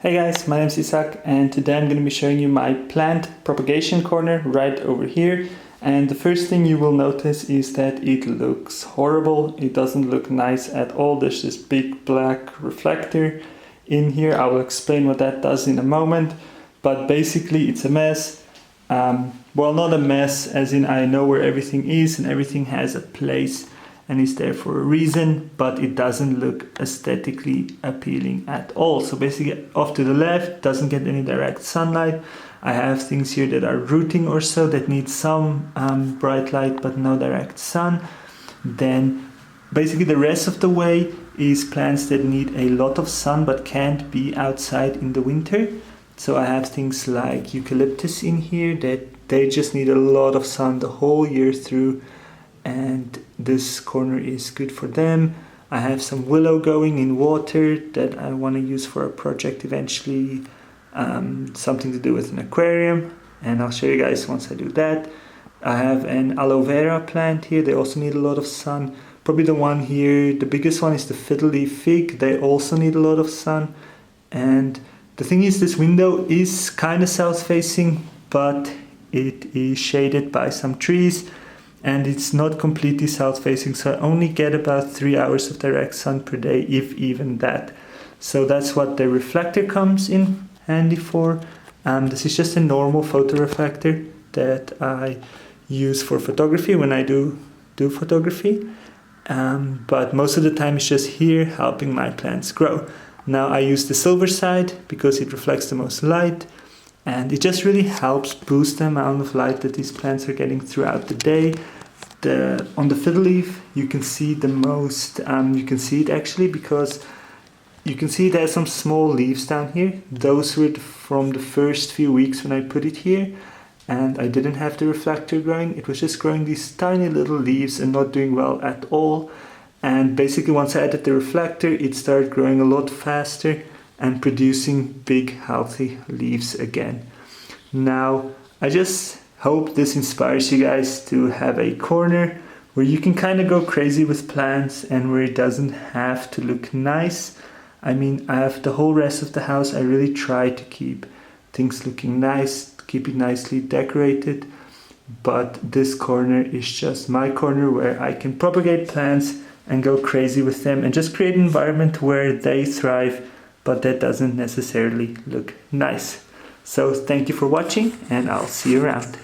Hey guys, my name is Isaac and today I'm going to be showing you my plant propagation corner right over here. And the first thing you will notice is that it looks horrible. It doesn't look nice at all. There's this big black reflector in here. I will explain what that does in a moment, but basically it's a mess. Well, not a mess as in I know where everything is and everything has a place and is there for a reason, but it doesn't look aesthetically appealing at all. So basically off to the left, doesn't get any direct sunlight. I have things here that are rooting or so that need some bright light but no direct sun. Then basically the rest of the way is plants that need a lot of sun but can't be outside in the winter. So I have things like eucalyptus in here that they just need a lot of sun the whole year through, and this corner is good for them. I have some willow going in water that I want to use for a project eventually, something to do with an aquarium, and I'll show you guys once I do that. I have an aloe vera plant here. They also need a lot of sun. Probably the one here, the biggest one, is the fiddle leaf fig. They also need a lot of sun. And the thing is, this window is kind of south facing, but it is shaded by some trees. And it's not completely south facing, so I only get about 3 hours of direct sun per day, if even that. So that's what the reflector comes in handy for. This is just a normal photo reflector that I use for photography when I do photography. But most of the time it's just here helping my plants grow. Now I use the silver side because it reflects the most light. And it just really helps boost the amount of light that these plants are getting throughout the day. On the fiddle leaf, you can see the most, you can see it actually because you can see there's some small leaves down here. Those were from the first few weeks when I put it here. And I didn't have the reflector growing. It was just growing these tiny little leaves and not doing well at all. And basically once I added the reflector, it started growing a lot faster and producing big healthy leaves again. Now I just hope this inspires you guys to have a corner where you can kind of go crazy with plants and where it doesn't have to look nice. I mean, I have the whole rest of the house. I really try to keep things looking nice, keep it nicely decorated, but this corner is just my corner where I can propagate plants and go crazy with them and just create an environment where they thrive, but that doesn't necessarily look nice. So thank you for watching and I'll see you around.